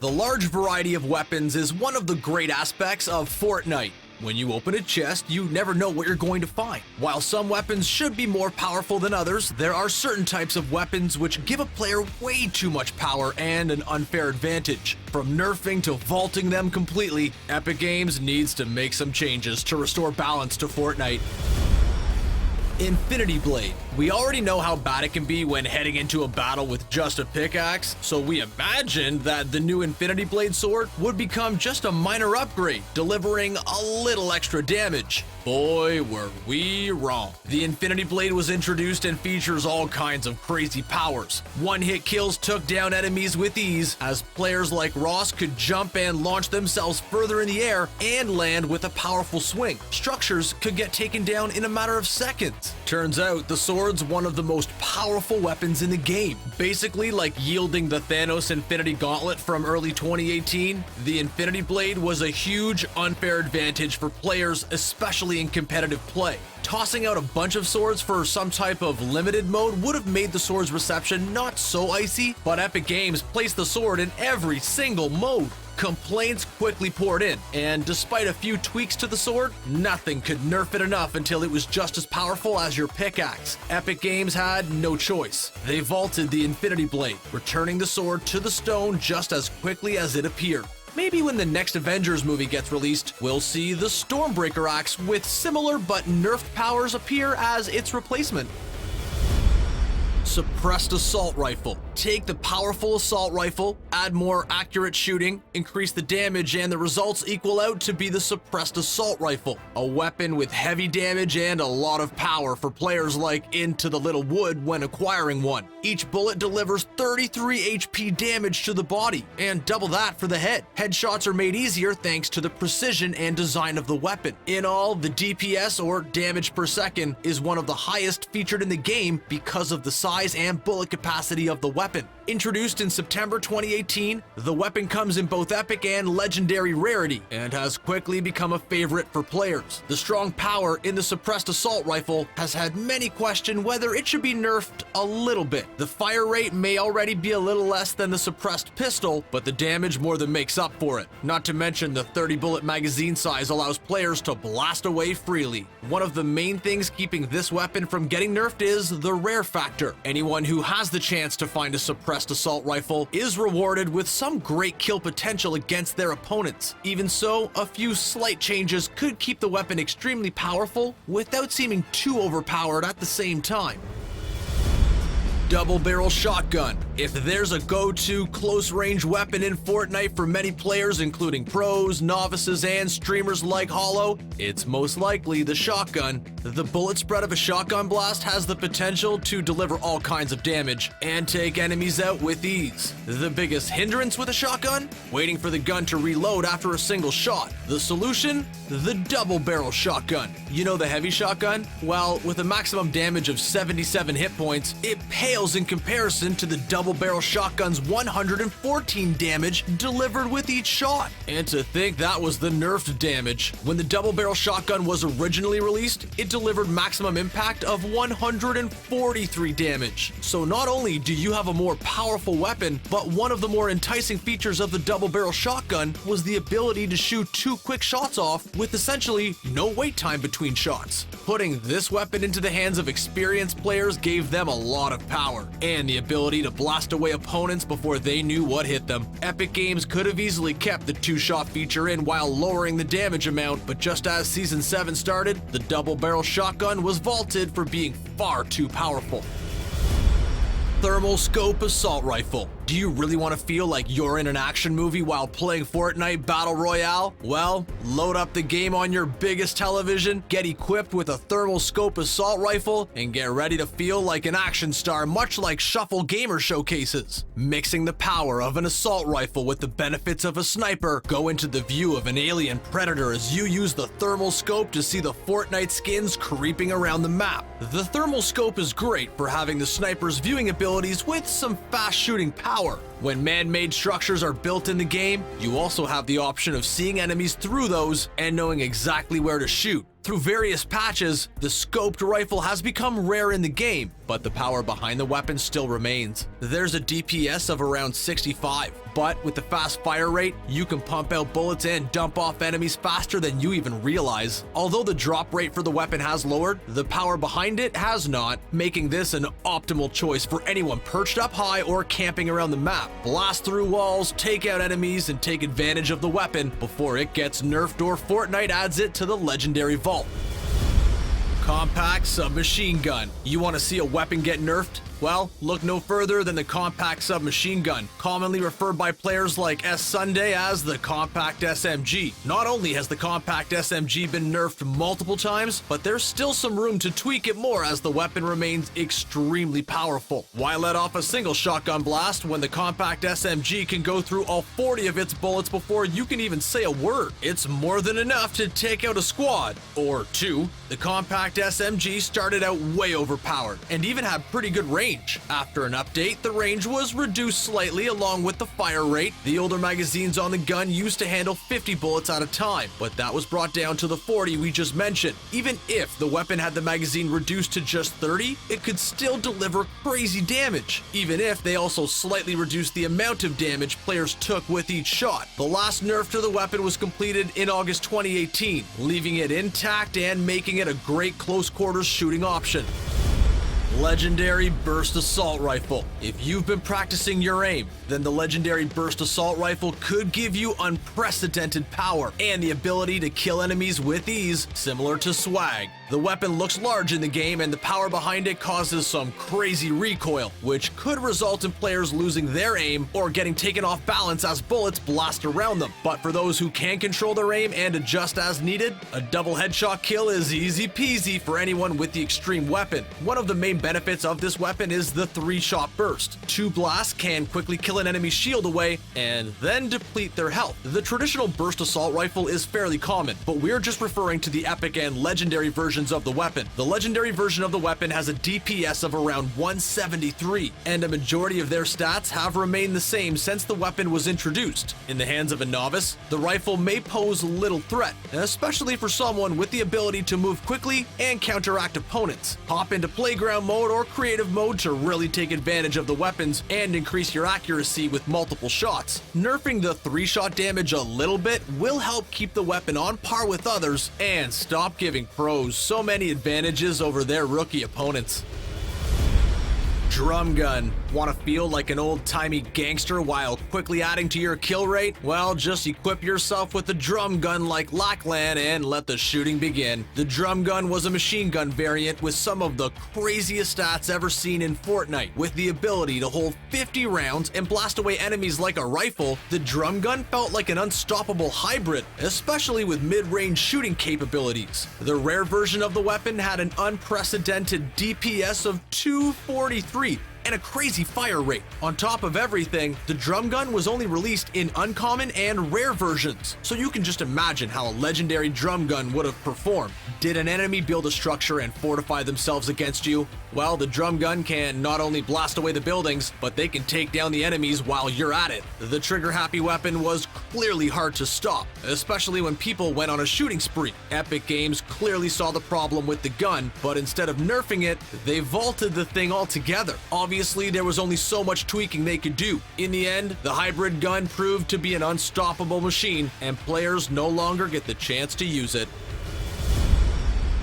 The large variety of weapons is one of the great aspects of Fortnite. When you open a chest, you never know what you're going to find. While some weapons should be more powerful than others, there are certain types of weapons which give a player way too much power and an unfair advantage. From nerfing to vaulting them completely, Epic Games needs to make some changes to restore balance to Fortnite. Infinity Blade. We already know how bad it can be when heading into a battle with just a pickaxe, so we imagined that the new Infinity Blade sword would become just a minor upgrade, delivering a little extra damage. Boy, were we wrong. The Infinity Blade was introduced and features all kinds of crazy powers. One-hit kills took down enemies with ease, as players like Ross could jump and launch themselves further in the air and land with a powerful swing. Structures could get taken down in a matter of seconds. Turns out the sword's one of the most powerful weapons in the game. Basically like yielding the Thanos Infinity Gauntlet from early 2018, the Infinity Blade was a huge unfair advantage for players, especially in competitive play. Tossing out a bunch of swords for some type of limited mode would have made the sword's reception not so icy, but Epic Games placed the sword in every single mode. Complaints quickly poured in, and despite a few tweaks to the sword, nothing could nerf it enough until it was just as powerful as your pickaxe. Epic Games had no choice. They vaulted the Infinity Blade, returning the sword to the stone just as quickly as it appeared. Maybe when the next Avengers movie gets released, we'll see the Stormbreaker axe with similar but nerfed powers appear as its replacement. Suppressed Assault Rifle. Take the powerful assault rifle, add more accurate shooting, increase the damage, and the results equal out to be the Suppressed Assault Rifle. A weapon with heavy damage and a lot of power for players like Into the Little Wood when acquiring one. Each bullet delivers 33 HP damage to the body, and double that for the head. Headshots are made easier thanks to the precision and design of the weapon. In all, the DPS, or damage per second, is one of the highest featured in the game because of the size and bullet capacity of the weapon. Introduced in September 2018, the weapon comes in both epic and legendary rarity, and has quickly become a favorite for players. The strong power in the Suppressed Assault Rifle has had many question whether it should be nerfed a little bit. The fire rate may already be a little less than the Suppressed Pistol, but the damage more than makes up for it. Not to mention the 30-bullet magazine size allows players to blast away freely. One of the main things keeping this weapon from getting nerfed is the rare factor. Anyone who has the chance to find a Suppressed Assault Rifle is rewarded with some great kill potential against their opponents. Even so, a few slight changes could keep the weapon extremely powerful without seeming too overpowered at the same time. Double barrel shotgun. If there's a go-to close-range weapon in Fortnite for many players, including pros, novices, and streamers like Hollow, it's most likely the shotgun. The bullet spread of a shotgun blast has the potential to deliver all kinds of damage and take enemies out with ease. The biggest hindrance with a shotgun? Waiting for the gun to reload after a single shot. The solution? The double barrel shotgun. You know the heavy shotgun? Well, with a maximum damage of 77 hit points, it pales in comparison to the double barrel shotgun's 114 damage delivered with each shot. And to think that was the nerfed damage. When the double barrel shotgun was originally released, it delivered maximum impact of 143 damage. So not only do you have a more powerful weapon, but one of the more enticing features of the double barrel shotgun was the ability to shoot 2 quick shots off with essentially no wait time between shots. Putting this weapon into the hands of experienced players gave them a lot of power, and the ability to blast away opponents before they knew what hit them. Epic Games could have easily kept the 2-shot feature in while lowering the damage amount, but just as Season 7 started, the double barrel shotgun was vaulted for being far too powerful. Thermal Scope Assault Rifle. Do you really want to feel like you're in an action movie while playing Fortnite Battle Royale? Well, load up the game on your biggest television, get equipped with a Thermal Scope Assault Rifle, and get ready to feel like an action star, much like Shuffle Gamer showcases. Mixing the power of an assault rifle with the benefits of a sniper, go into the view of an alien predator as you use the Thermal Scope to see the Fortnite skins creeping around the map. The Thermal Scope is great for having the sniper's viewing abilities with some fast shooting power. When man-made structures are built in the game, you also have the option of seeing enemies through those and knowing exactly where to shoot. Through various patches, the scoped rifle has become rare in the game, but the power behind the weapon still remains. There's a DPS of around 65, but with the fast fire rate, you can pump out bullets and dump off enemies faster than you even realize. Although the drop rate for the weapon has lowered, the power behind it has not, making this an optimal choice for anyone perched up high or camping around the map. Blast through walls, take out enemies, and take advantage of the weapon before it gets nerfed or Fortnite adds it to the legendary vault. Compact submachine gun. You want to see a weapon get nerfed? Well, look no further than the compact submachine gun, commonly referred by players like S Sunday as the compact SMG. Not only has the compact SMG been nerfed multiple times, but there's still some room to tweak it more as the weapon remains extremely powerful. Why let off a single shotgun blast when the compact SMG can go through all 40 of its bullets before you can even say a word? It's more than enough to take out a squad, or two. The compact SMG started out way overpowered, and even had pretty good range. After an update, the range was reduced slightly along with the fire rate. The older magazines on the gun used to handle 50 bullets at a time, but that was brought down to the 40 we just mentioned. Even if the weapon had the magazine reduced to just 30, it could still deliver crazy damage, even if they also slightly reduced the amount of damage players took with each shot. The last nerf to the weapon was completed in August 2018, leaving it intact and making it a great close quarters shooting option. Legendary Burst Assault Rifle. If you've been practicing your aim, then the Legendary Burst Assault Rifle could give you unprecedented power and the ability to kill enemies with ease, similar to Swag. The weapon looks large in the game, and the power behind it causes some crazy recoil, which could result in players losing their aim or getting taken off balance as bullets blast around them. But for those who can control their aim and adjust as needed, a double headshot kill is easy peasy for anyone with the extreme weapon. One of the main benefits of this weapon is the 3-shot burst. 2 blasts can quickly kill an enemy's shield away and then deplete their health. The traditional burst assault rifle is fairly common, but we're just referring to the epic and legendary versions of the weapon. The legendary version of the weapon has a DPS of around 173, and a majority of their stats have remained the same since the weapon was introduced. In the hands of a novice, the rifle may pose little threat, especially for someone with the ability to move quickly and counteract opponents. Hop into playground mode or creative mode to really take advantage of the weapons and increase your accuracy with multiple shots. Nerfing the 3-shot damage a little bit will help keep the weapon on par with others and stop giving pros so many advantages over their rookie opponents. Drum gun. Want to feel like an old-timey gangster while quickly adding to your kill rate? Well, just equip yourself with a drum gun like Lackland and let the shooting begin. The drum gun was a machine gun variant with some of the craziest stats ever seen in Fortnite. With the ability to hold 50 rounds and blast away enemies like a rifle, the drum gun felt like an unstoppable hybrid, especially with mid-range shooting capabilities. The rare version of the weapon had an unprecedented DPS of 243 and a crazy fire rate. On top of everything, the drum gun was only released in uncommon and rare versions, so you can just imagine how a legendary drum gun would have performed. Did an enemy build a structure and fortify themselves against you? Well, the drum gun can not only blast away the buildings, but they can take down the enemies while you're at it. The trigger-happy weapon was clearly hard to stop, especially when people went on a shooting spree. Epic Games clearly saw the problem with the gun, but instead of nerfing it, they vaulted the thing altogether. Obviously, there was only so much tweaking they could do. In the end, the hybrid gun proved to be an unstoppable machine, and players no longer get the chance to use it.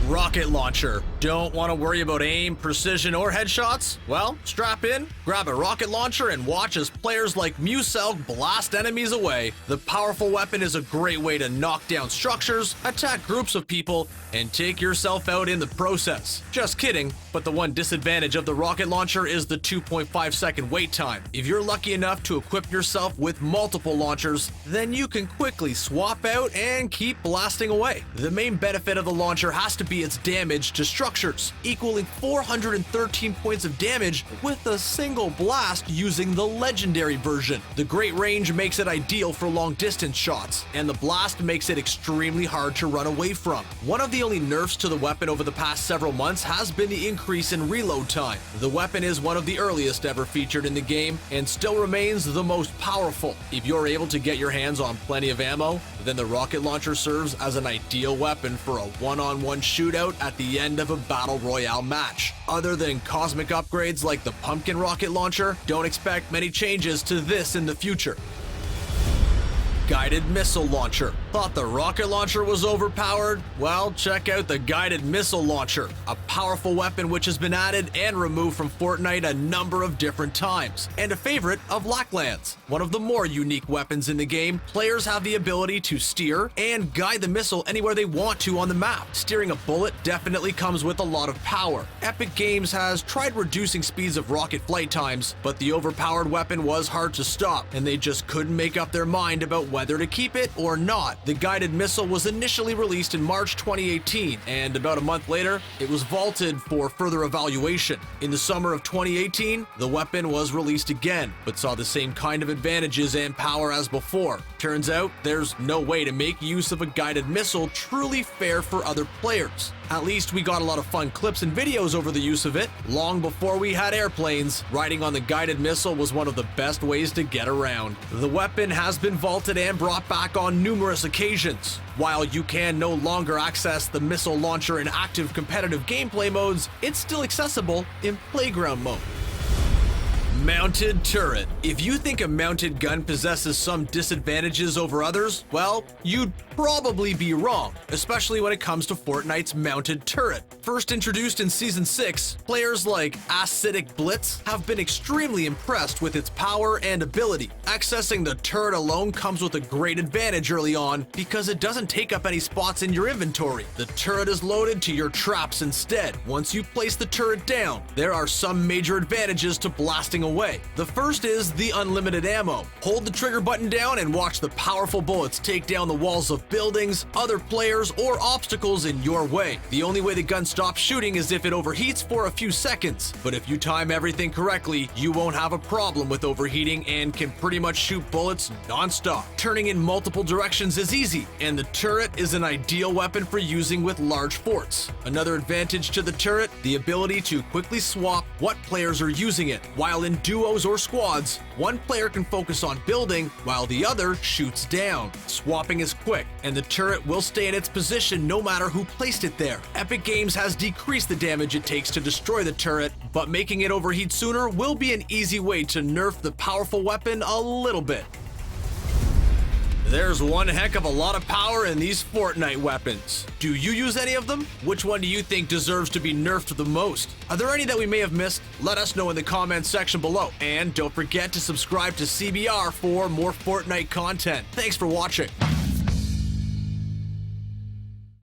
Rocket launcher. Don't want to worry about aim, precision, or headshots? Well, strap in, grab a rocket launcher, and watch as players like Muselk blast enemies away. The powerful weapon is a great way to knock down structures, attack groups of people, and take yourself out in the process. Just kidding, but the one disadvantage of the rocket launcher is the 2.5 second wait time. If you're lucky enough to equip yourself with multiple launchers, then you can quickly swap out and keep blasting away. The main benefit of the launcher has to be its damage to structures, equaling 413 points of damage with a single blast using the legendary version. The great range makes it ideal for long distance shots, and the blast makes it extremely hard to run away from. One of the only nerfs to the weapon over the past several months has been the increase in reload time. The weapon is one of the earliest ever featured in the game and still remains the most powerful. If you're able to get your hands on plenty of ammo, then the rocket launcher serves as an ideal weapon for a one-on-one shootout at the end of a Battle Royale match. Other than cosmic upgrades like the pumpkin rocket launcher, don't expect many changes to this in the future. Guided Missile Launcher. Thought the rocket launcher was overpowered? Well, check out the Guided Missile Launcher, a powerful weapon which has been added and removed from Fortnite a number of different times, and a favorite of Lackland's. One of the more unique weapons in the game, players have the ability to steer and guide the missile anywhere they want to on the map. Steering a bullet definitely comes with a lot of power. Epic Games has tried reducing speeds of rocket flight times, but the overpowered weapon was hard to stop, and they just couldn't make up their mind about whether to keep it or not. The guided missile was initially released in March 2018, and about a month later, it was vaulted for further evaluation. In the summer of 2018, the weapon was released again, but saw the same kind of advantages and power as before. Turns out, there's no way to make use of a guided missile truly fair for other players. At least we got a lot of fun clips and videos over the use of it. Long before we had airplanes, riding on the guided missile was one of the best ways to get around. The weapon has been vaulted and brought back on numerous occasions. While you can no longer access the missile launcher in active competitive gameplay modes, it's still accessible in playground mode. Mounted Turret. If you think a mounted gun possesses some disadvantages over others, well, you'd probably be wrong, especially when it comes to Fortnite's Mounted Turret. First introduced in Season 6, players like Acidic Blitz have been extremely impressed with its power and ability. Accessing the turret alone comes with a great advantage early on because it doesn't take up any spots in your inventory. The turret is loaded to your traps instead. Once you place the turret down, there are some major advantages to blasting away. The first is the unlimited ammo. Hold the trigger button down and watch the powerful bullets take down the walls of buildings, other players, or obstacles in your way. The only way the gun stops shooting is if it overheats for a few seconds, but if you time everything correctly, you won't have a problem with overheating and can pretty much shoot bullets non-stop. Turning in multiple directions is easy, and the turret is an ideal weapon for using with large forts. Another advantage to the turret, the ability to quickly swap what players are using it. While in duos or squads, one player can focus on building while the other shoots down. Swapping is quick, and the turret will stay in its position no matter who placed it there. Epic Games has decreased the damage it takes to destroy the turret, but making it overheat sooner will be an easy way to nerf the powerful weapon a little bit. There's one heck of a lot of power in these Fortnite weapons. Do you use any of them? Which one do you think deserves to be nerfed the most? Are there any that we may have missed? Let us know in the comments section below. And don't forget to subscribe to CBR for more Fortnite content. Thanks for watching.